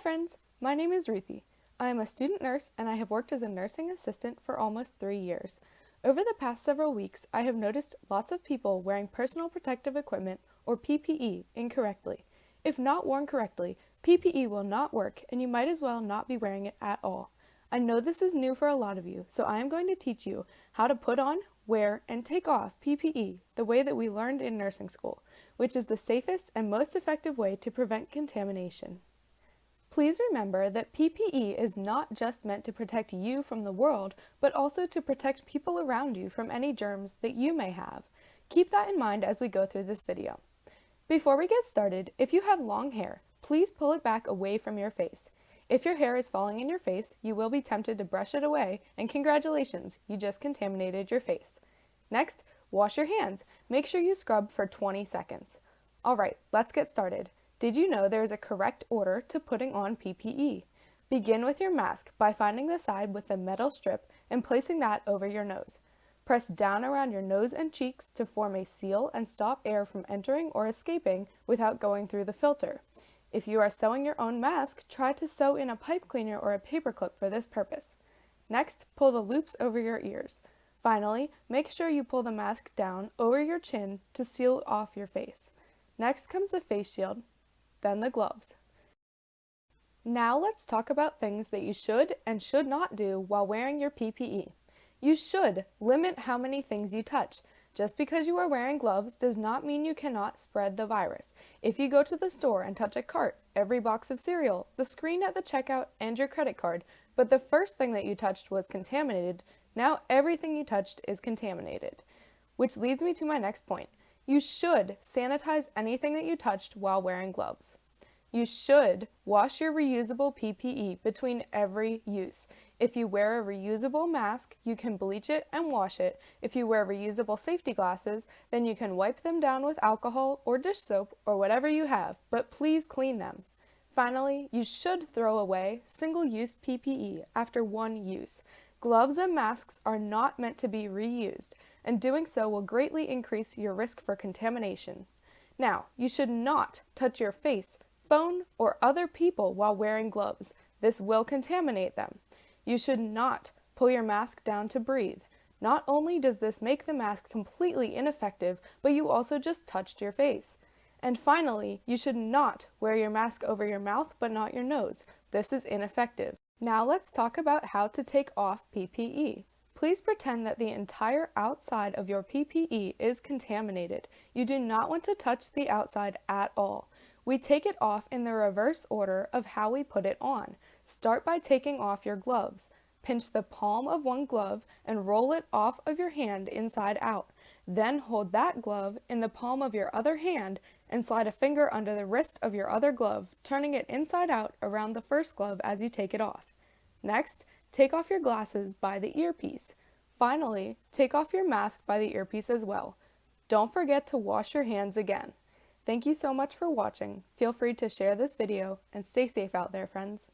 friends, my name is Ruthie. I am a student nurse and I have worked as a nursing assistant for almost 3 years. Over the past several weeks, I have noticed lots of people wearing personal protective equipment, or PPE, incorrectly. If not worn correctly, PPE will not work and you might as well not be wearing it at all. I know this is new for a lot of you, so I am going to teach you how to put on, wear, and take off PPE the way that we learned in nursing school, which is the safest and most effective way to prevent contamination. Please remember that PPE is not just meant to protect you from the world, but also to protect people around you from any germs that you may have. Keep that in mind as we go through this video. Before we get started, if you have long hair, please pull it back away from your face. If your hair is falling in your face, you will be tempted to brush it away, and congratulations, you just contaminated your face. Next, wash your hands. Make sure you scrub for 20 seconds. Alright, let's get started. Did you know there is a correct order to putting on PPE? Begin with your mask by finding the side with the metal strip and placing that over your nose. Press down around your nose and cheeks to form a seal and stop air from entering or escaping without going through the filter. If you are sewing your own mask, try to sew in a pipe cleaner or a paperclip for this purpose. Next, pull the loops over your ears. Finally, make sure you pull the mask down over your chin to seal off your face. Next comes the face shield, then the gloves. Now let's talk about things that you should and should not do while wearing your PPE. You should limit how many things you touch. Just because you are wearing gloves does not mean you cannot spread the virus. If you go to the store and touch a cart, every box of cereal, the screen at the checkout, and your credit card, but the first thing that you touched was contaminated, now everything you touched is contaminated. Which leads me to my next point. You should sanitize anything that you touched while wearing gloves. You should wash your reusable PPE between every use. If you wear a reusable mask, you can bleach it and wash it. If you wear reusable safety glasses, then you can wipe them down with alcohol or dish soap or whatever you have, but please clean them. Finally, you should throw away single-use PPE after one use. Gloves and masks are not meant to be reused, and doing so will greatly increase your risk for contamination. Now, you should not touch your face, phone, or other people while wearing gloves. This will contaminate them. You should not pull your mask down to breathe. Not only does this make the mask completely ineffective, but you also just touched your face. And finally, you should not wear your mask over your mouth but not your nose. This is ineffective. Now let's talk about how to take off PPE. Please pretend that the entire outside of your PPE is contaminated. You do not want to touch the outside at all. We take it off in the reverse order of how we put it on. Start by taking off your gloves. Pinch the palm of one glove and roll it off of your hand inside out. Then hold that glove in the palm of your other hand and slide a finger under the wrist of your other glove, turning it inside out around the first glove as you take it off. Next, take off your glasses by the earpiece. Finally, take off your mask by the earpiece as well. Don't forget to wash your hands again. Thank you so much for watching. Feel free to share this video and stay safe out there, friends.